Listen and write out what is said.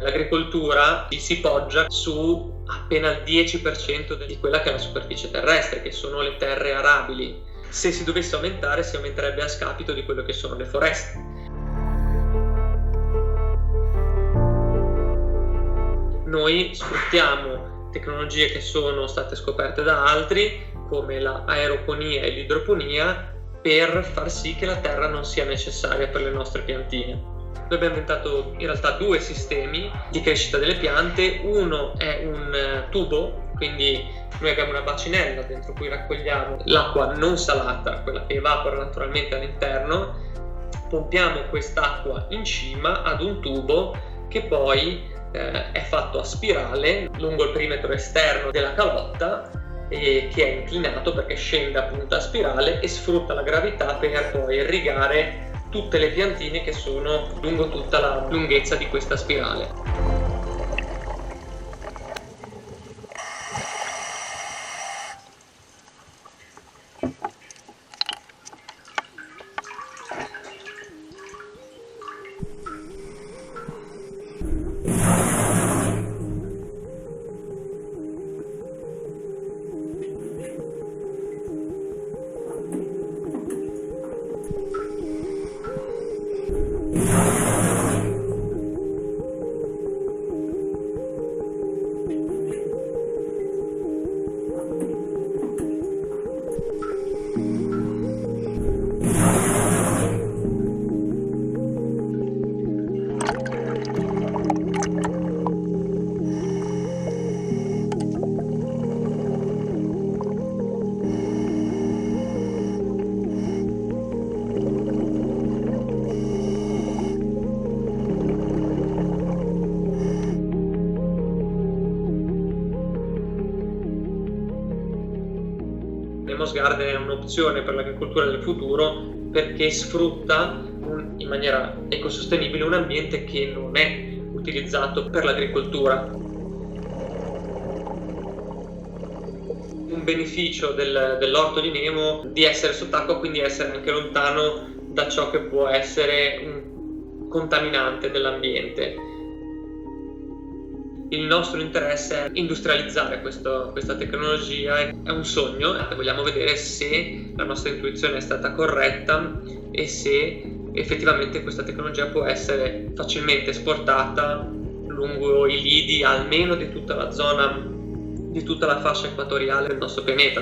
L'agricoltura si poggia su appena il 10% di quella che è la superficie terrestre, che sono le terre arabili. Se si dovesse aumentare, si aumenterebbe a scapito di quello che sono le foreste. Noi sfruttiamo tecnologie che sono state scoperte da altri, come l'aeroponia e l'idroponia, per far sì che la terra non sia necessaria per le nostre piantine. Noi abbiamo inventato in realtà 2 sistemi di crescita delle piante. Uno è un tubo, quindi noi abbiamo una bacinella dentro cui raccogliamo l'acqua non salata, quella che evapora naturalmente all'interno, pompiamo quest'acqua in cima ad un tubo che poi è fatto a spirale lungo il perimetro esterno della calotta e che è inclinato perché scende appunto a spirale e sfrutta la gravità per poi irrigare tutte le piantine che sono lungo tutta la lunghezza di questa spirale. Nemos Garden è un'opzione per l'agricoltura del futuro perché sfrutta in maniera ecosostenibile un ambiente che non è utilizzato per l'agricoltura. Un beneficio dell'orto di Nemo di essere sott'acqua, quindi essere anche lontano da ciò che può essere un contaminante dell'ambiente. Il nostro interesse è industrializzare questa tecnologia, è un sogno, vogliamo vedere se la nostra intuizione è stata corretta e se effettivamente questa tecnologia può essere facilmente esportata lungo i lidi almeno di tutta la zona, di tutta la fascia equatoriale del nostro pianeta.